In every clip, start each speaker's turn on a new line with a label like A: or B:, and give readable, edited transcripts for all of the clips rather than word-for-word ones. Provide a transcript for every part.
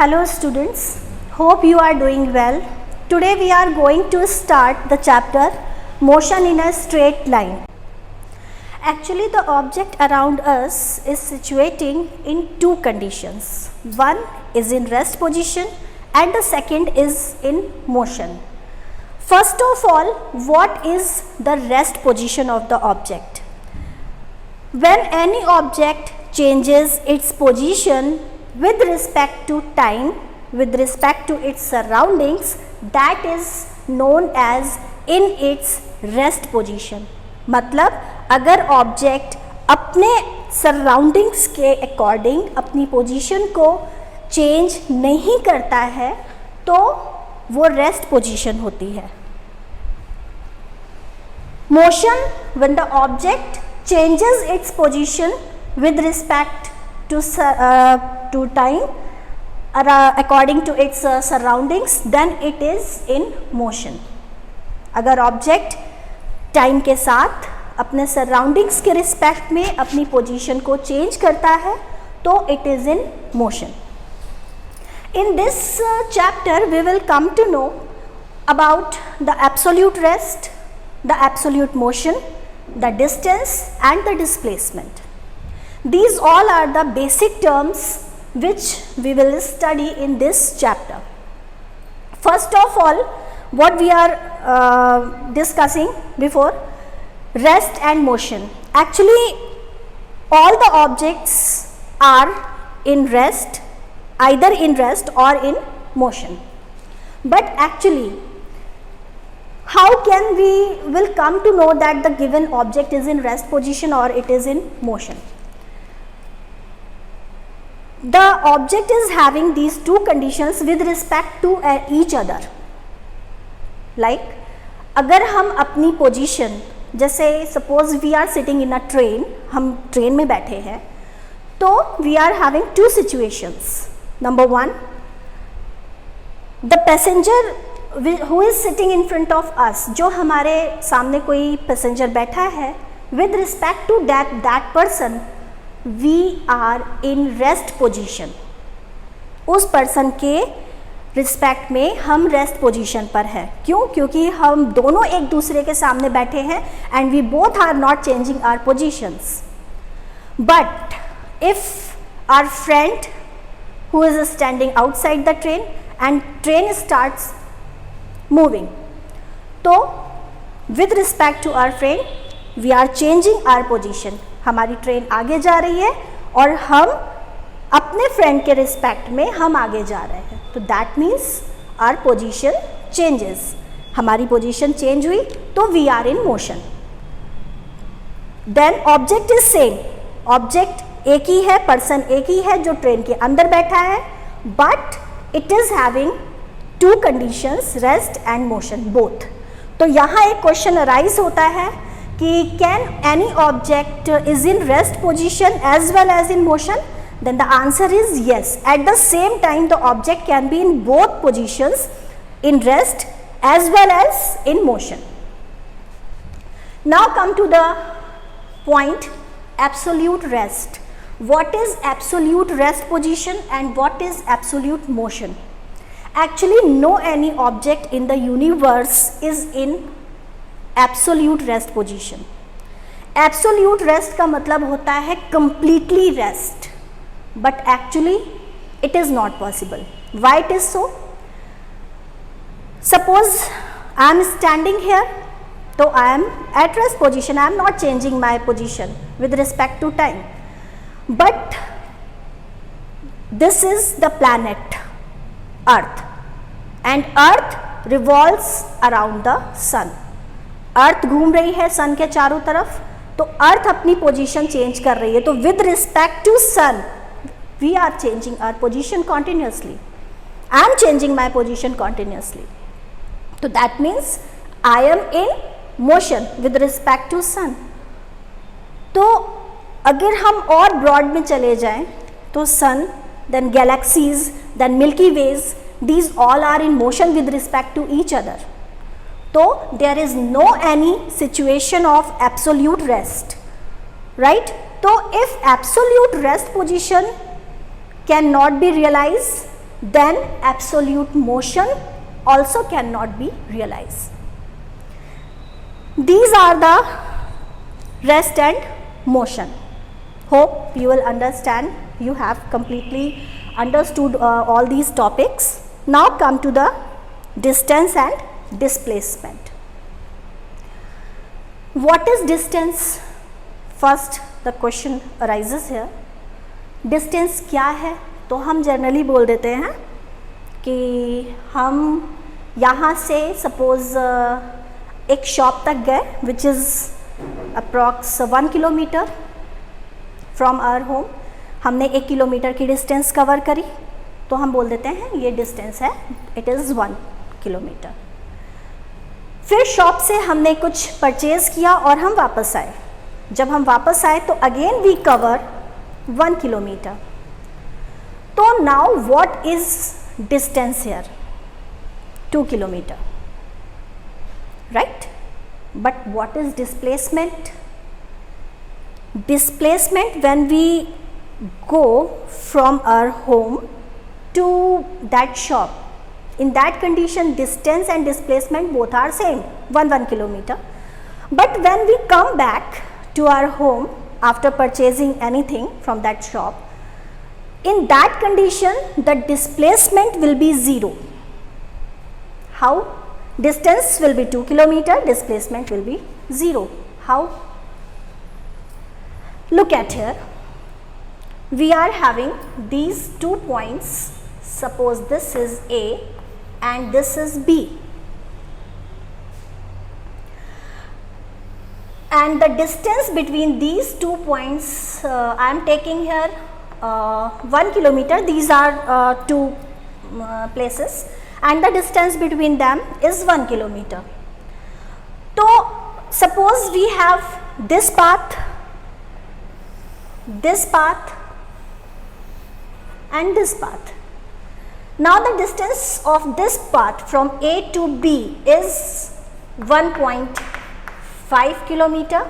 A: Hello students, hope you are doing well. Today we are going to start the chapter Motion in a Straight Line. Actually the object around us is situating in two conditions. One is in rest position and the second is in motion. First of all, what is the rest position of the object? When any object changes its position with respect to time, with respect to its surroundings, that is known as in its rest position. मतलब अगर object अपने surroundings के according अपनी position को change नहीं करता है तो वो रेस्ट पोजीशन होती है. Motion when the object changes its position with respect to time according to its surroundings, then it is in motion. अगर ऑब्जेक्ट टाइम के साथ अपने सराउंडिंग्स के रिस्पेक्ट में अपनी पोजीशन को चेंज करता है तो it is in motion. In this chapter we will come to know about the absolute rest, the absolute motion, the distance and the displacement. These all are the basic terms which we will study in this chapter. First of all, what we are discussing before, rest and motion. Actually all the objects are in rest, either in rest or in motion. But actually how can we will come to know that the given object is in rest position or it is in motion? The object is having these two conditions with respect to each other. Like अगर हम अपनी position, जैसे suppose we are sitting in a train, हम train में बैठे हैं तो we are having two situations. Number one, the passenger who is sitting in front of us, जो हमारे सामने कोई पैसेंजर बैठा है, with respect to that person we are in rest position. उस पर्सन के रिस्पेक्ट में हम रेस्ट पोजीशन पर है. क्यों? क्योंकि हम दोनों एक दूसरे के सामने बैठे हैं and we both are not changing our positions. But if our friend who is standing outside the train and train starts moving, तो with respect to our friend we are changing our position. हमारी train आगे जा रही है और हम अपने friend के रिस्पेक्ट में हम आगे जा रहे हैं, तो that means our position changes. हमारी पोजीशन चेंज हुई तो we are in motion. Then object is same, object एक ही है, पर्सन एक ही है जो ट्रेन के अंदर बैठा है, but it is having two conditions, rest and motion both. तो यहाँ एक क्वेश्चन अराइज होता है कि can any object is in rest position as well as in motion? Then the answer is yes. At the same time the object can be in both positions, in rest as well as in motion. Now come to the point absolute rest. What is absolute rest position and what is absolute motion? Actually no any object in the universe is in absolute rest position. Absolute rest का मतलब होता है completely rest, but actually it is not possible. Why it is so? Suppose I am standing here, so I am at rest position, I am not changing my position with respect to time. But this is the planet Earth and Earth revolves around the sun. Earth घूम रही है सन के चारों तरफ, तो Earth अपनी position change कर रही है. तो with respect to sun we are changing our position continuously. I am changing my position continuously. So that means I am in motion with respect to sun. तो अगर हम और ब्रॉड में चले जाएं तो sun, then galaxies, then Milky Ways, these all are in motion with respect to each other. So there is no any situation of absolute rest, right? So if absolute rest position cannot be realized, then absolute motion also cannot be realized. These are the rest and motion. Hope you will understand. You have completely understood all these topics. Now come to the distance and displacement. What is distance? First the question arises here. Distance क्या है? तो हम generally बोल देते हैं कि हम यहाँ से सपोज एक शॉप तक गए which is approx 1 kilometre from our home. हमने 1 किलोमीटर की डिस्टेंस कवर करी तो हम बोल देते हैं ये डिस्टेंस है, इट इज़ 1 किलोमीटर. फिर शॉप से हमने कुछ परचेज़ किया और हम वापस आए. जब हम वापस आए तो अगेन वी कवर 1 किलोमीटर. तो now what is distance here? 2 kilometre, right? But what is displacement? Displacement when we go from our home to that shop. In that condition, distance and displacement both are same, 1 kilometer. But when we come back to our home after purchasing anything from that shop, in that condition the displacement will be 0. How? Distance will be 2 kilometer, displacement will be 0. How? Look at here, we are having these 2 points. Suppose this is A and this is B, and the distance between these 2 points I am taking here 1 kilometer. These are 2 places and the distance between them is 1 kilometer. So suppose we have this path and this path. Now the distance of this path from A to B is 1.5 kilometer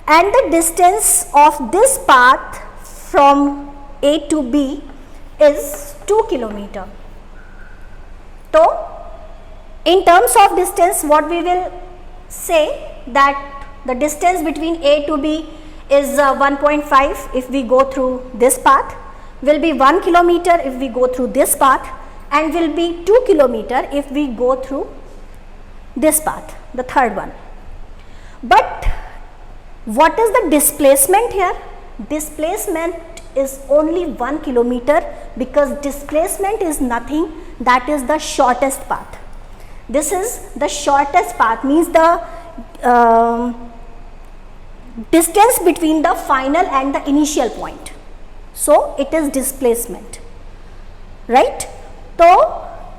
A: and the distance of this path from A to B is 2 kilometer. So in terms of distance, what we will say that the distance between A to B is 1.5 if we go through this path, will be 1 kilometer if we go through this path, and will be 2 kilometer if we go through this path, the third one. But what is the displacement here? Displacement is only 1 kilometer because displacement is nothing, that is the shortest path. This is the shortest path, means the distance between the final and the initial point. So it is displacement, right? तो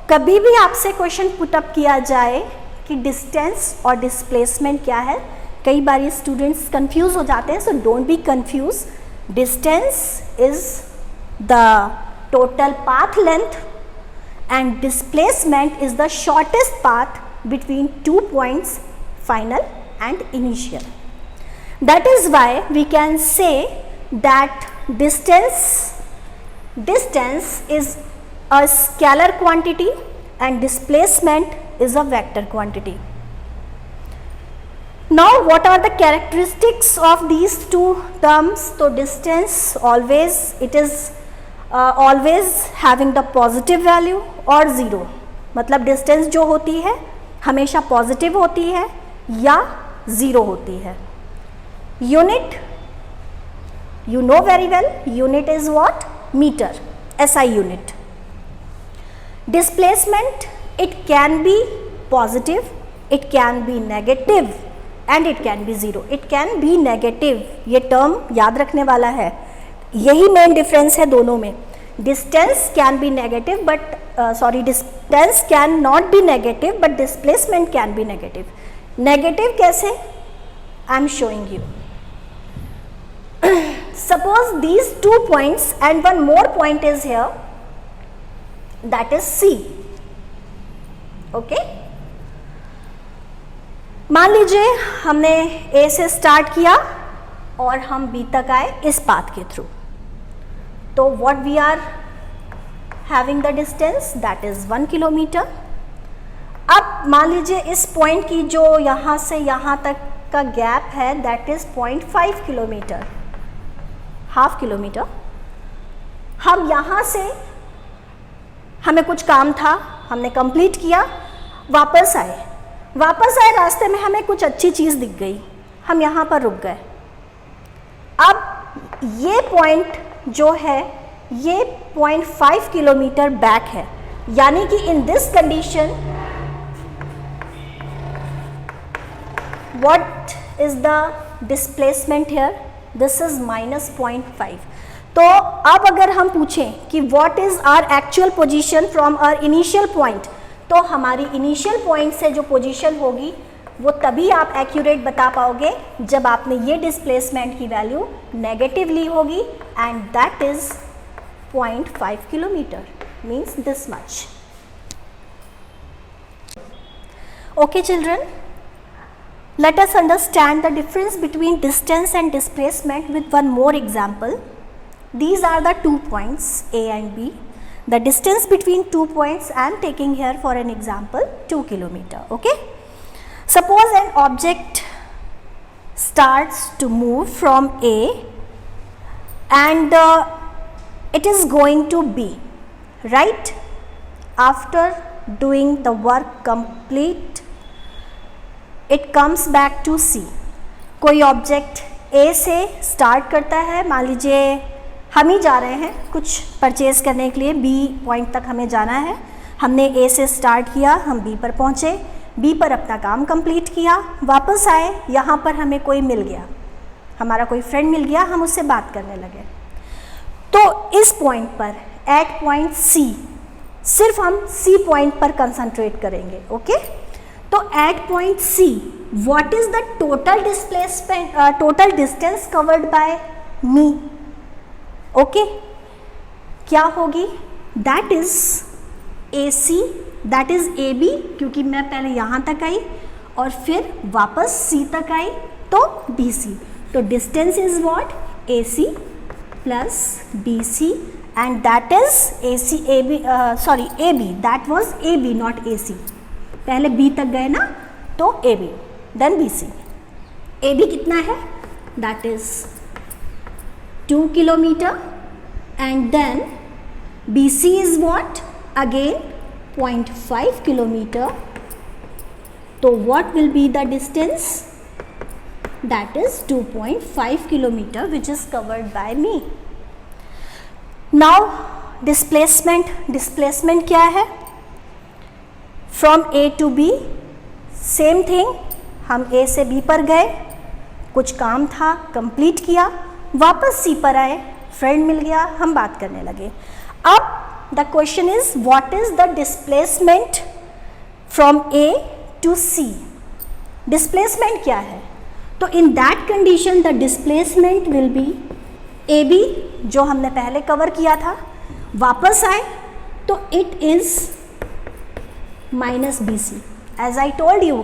A: कभी भी आपसे question put up किया जाए कि distance और displacement क्या है, कई बार स्टूडेंट्स कंफ्यूज हो जाते हैं. So don't be confuse. Distance is the total path length and displacement is the shortest path between 2 points, final and initial. That is why we can say that distance is a scalar quantity and displacement is a vector quantity. Now what are the characteristics of these two terms? So distance always, it is always having the positive value or 0. मतलब distance जो होती है हमेशा positive होती है या 0 होती है. Unit, you know very well, unit is what? Meter, SI unit. Displacement, it can be positive, it can be negative and it can be 0. It can be negative, ये term याद रखने वाला है, यही main difference है दोनों में. Distance can be negative but distance can not be negative but displacement can be negative. Negative कैसे? I am showing you. Suppose these 2 points and one more point is here, that is C. Okay? मान लीजिए हमने A से start किया और हम B तक आए इस पाथ के थ्रू. तो what we are having the distance that is 1 kilometre. अब मान लीजिए इस पॉइंट की जो यहाँ से यहाँ तक का गैप है that is 0.5 kilometre, half kilometre. हम यहाँ से हमें कुछ काम था, हमने कंप्लीट किया, वापस आए रास्ते में हमें कुछ अच्छी चीज़ दिख गई, हम यहाँ पर रुक गए। अब ये पॉइंट जो है ये 0.5 किलोमीटर बैक है, यानी कि in this condition what is the displacement here, this is -0.5। तो अब अगर हम पूछें कि what is our actual position from our initial point, तो हमारी इनिशियल पॉइंट से जो पोजीशन होगी वो तभी आप एक्यूरेट बता पाओगे जब आपने ये डिस्प्लेसमेंट की वैल्यू नेगेटिव ली होगी, and that is 0.5 kilometre, means this much. Okay children, let us understand the difference between distance and displacement with one more example. These are the 2 points A and B. The distance between 2 points I am taking here for an example 2 kilometer. Okay. Suppose an object starts to move from A and it is going to B, right? After doing the work complete, it comes back to C. कोई object ए से start करता है, मान लीजिए हम ही जा रहे हैं कुछ परचेज करने के लिए, बी पॉइंट तक हमें जाना है, हमने ए से स्टार्ट किया, हम बी पर पहुँचे, बी पर अपना काम कंप्लीट किया, वापस आए, यहाँ पर हमें कोई मिल गया, हमारा कोई फ्रेंड मिल गया, हम उससे बात करने लगे। तो इस पॉइंट पर एट पॉइंट सी सिर्फ हम सी पॉइंट पर कंसंट्रेट करेंगे। ओके, तो at point C what is the total displacement, total distance covered by me. Okay, क्या होगी, that is A C, that is A B, क्योंकि मैं पहले यहाँ तक आई और फिर वापस सी तक आई तो बी सी। तो distance is what, A C plus B C, and that is A C A B, sorry A B, that was A B not A C, पहले बी तक गए ना, तो A B then B C. A B कितना है, that is 2 kilometre, and then B C is what, again 0.5 kilometre. तो what will be the distance, that is 2.5 kilometre which is covered by me. Now displacement क्या है, from A to B same thing, हम A से B पर गए, कुछ काम था कंप्लीट किया, वापस सी पर आए, फ्रेंड मिल गया, हम बात करने लगे। अब the question is what is the displacement from A to C. Displacement क्या है, तो in that condition the displacement will be A B, जो हमने पहले कवर किया था, वापस आए तो it is minus BC. As I told you,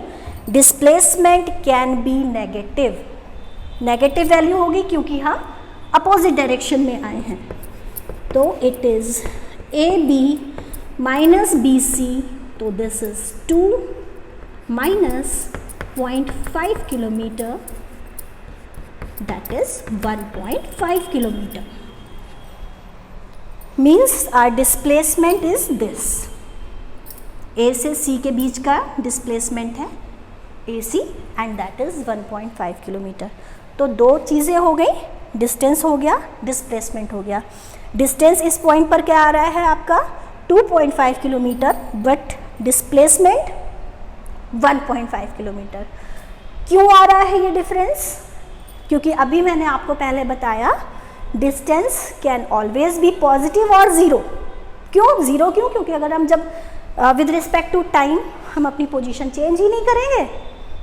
A: displacement can be negative. Negative value होगी क्योंकि हम अपोजिट डायरेक्शन में आए हैं, तो it is A B minus B C, तो this is 2 minus 0.5 kilometre, that is 1.5 kilometre, means our displacement is this. A से C के बीच का डिस्प्लेसमेंट है A C, and that is 1.5 kilometre. तो दो चीज़ें हो गई, डिस्टेंस हो गया, डिस्प्लेसमेंट हो गया। डिस्टेंस इस पॉइंट पर क्या आ रहा है आपका 2.5 किलोमीटर, बट डिस्प्लेसमेंट 1.5 किलोमीटर। क्यों आ रहा है ये डिफरेंस, क्योंकि अभी मैंने आपको पहले बताया distance can always be positive और ज़ीरो। क्यों ज़ीरो, क्यों, क्योंकि अगर हम जब विद रिस्पेक्ट टू टाइम हम अपनी पोजीशन चेंज ही नहीं करेंगे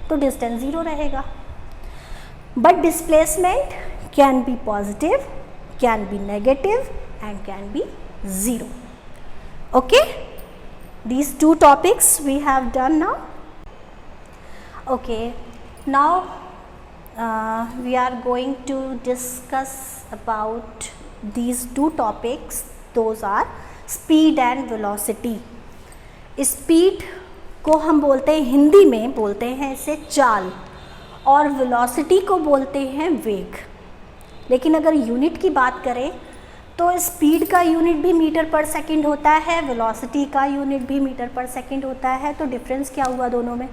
A: तो डिस्टेंस ज़ीरो रहेगा। But displacement can be positive, can be negative, and can be zero. Okay, these two topics we have done now. Okay, now we are going to discuss about these two topics. Those are speed and velocity. Speed को हम बोलते हैं, हिंदी में बोलते हैं इसे चाल, और वेलोसिटी को बोलते हैं वेग। लेकिन अगर यूनिट की बात करें तो स्पीड का यूनिट भी मीटर पर सेकंड होता है, वेलोसिटी का यूनिट भी मीटर पर सेकंड होता है। तो डिफरेंस क्या हुआ दोनों में?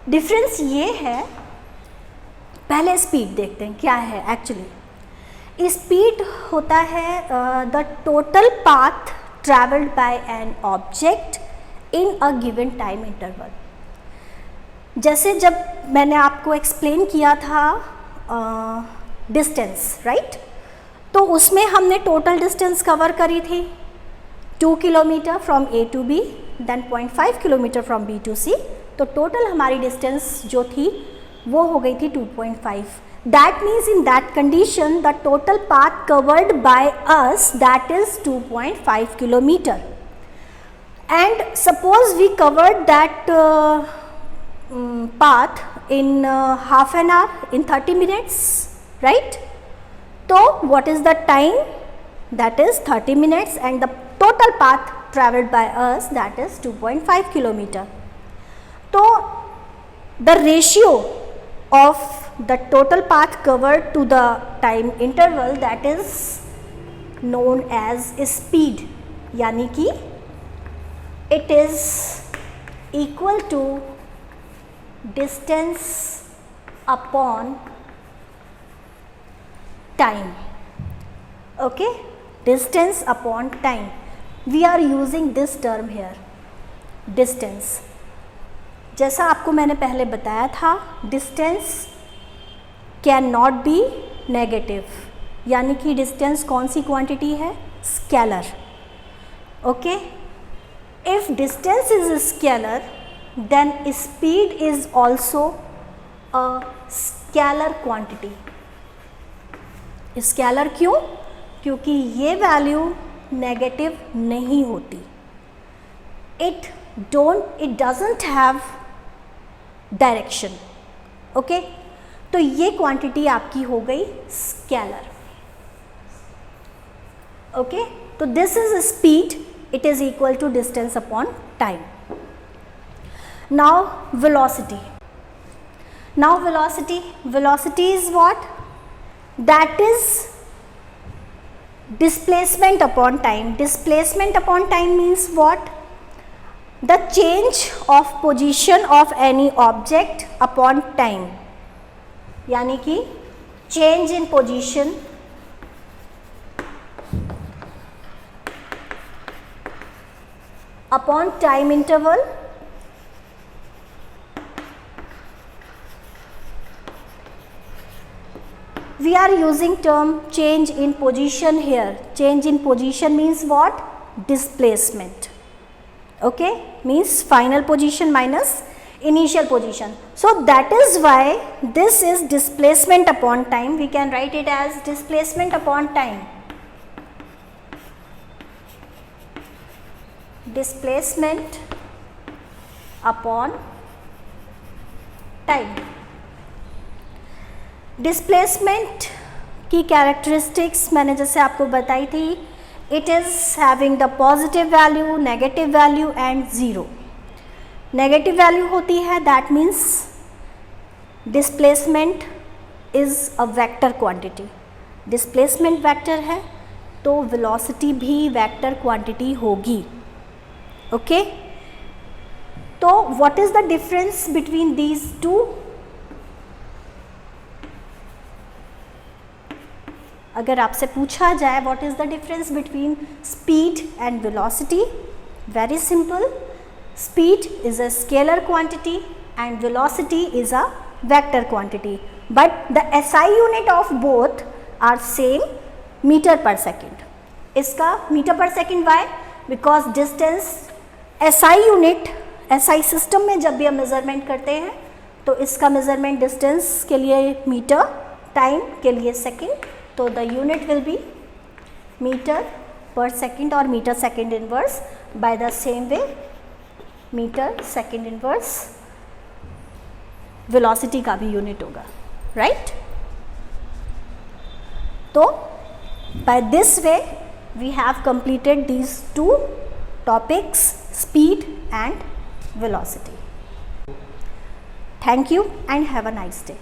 A: डिफरेंस ये है, पहले स्पीड देखते हैं क्या है एक्चुअली। स्पीड होता है the total path travelled bye an object in a given time interval. जैसे जब मैंने आपको एक्सप्लेन किया था डिस्टेंस, राइट, तो उसमें हमने टोटल डिस्टेंस कवर करी थी 2 kilometre from A to B, then 0.5 kilometre from B to C. तो टोटल हमारी डिस्टेंस जो थी वो हो गई थी 2.5। That means in that condition the total path covered by us that is 2.5 kilometre. And suppose we covered that path in half an hour, in 30 minutes, right? So what is the time? That is 30 minutes, and the total path traveled by us, that is 2.5 kilometer. So the ratio of the total path covered to the time interval, that is known as speed, यानी कि it is equal to distance upon time. Okay, distance upon time. We are using this term here, distance. जैसा आपको मैंने पहले बताया था, distance can not be negative, यानी कि डिस्टेंस कौन सी क्वांटिटी है? Scalar. Okay, if distance is scalar then speed is also a scalar quantity. Scalar क्यों? क्योंकि ये वैल्यू नेगेटिव नहीं होती, it doesn't have direction. Okay, तो ये क्वांटिटी आपकी हो गई स्केलर। ओके, तो this is speed, it is equal to distance upon time. Now velocity. Now velocity is what? That is displacement upon time. Displacement upon time means what? The change of position of any object upon time. यानी कि change in position upon time interval we are using term change in position here. Change in position means what? Displacement. Okay, means final position minus initial position. So that is why this is displacement upon time. We can write it as displacement upon time. Displacement upon time. Displacement की characteristics मैंने जैसे आपको बताई थी, it is having the positive value, negative value and zero. Negative value होती है, that means displacement is a vector quantity. Displacement vector है तो वेलोसिटी भी वेक्टर क्वांटिटी होगी। ओके, तो what is the difference between these two? अगर आपसे पूछा जाए what is the difference between speed and velocity, very simple, speed is a scalar quantity and velocity is a vector quantity, but the SI unit of both are same, metre per second. इसका metre per second why? Because distance SI unit, SI system में जब भी हम measurement करते हैं तो इसका measurement distance के लिए मीटर, टाइम के लिए सेकेंड, तो the unit will be metre per second और metre second inverse. By the same way metre second inverse velocity का भी यूनिट होगा, राइट? तो by this way we have completed these two topics, speed and velocity. Thank you and have a nice day.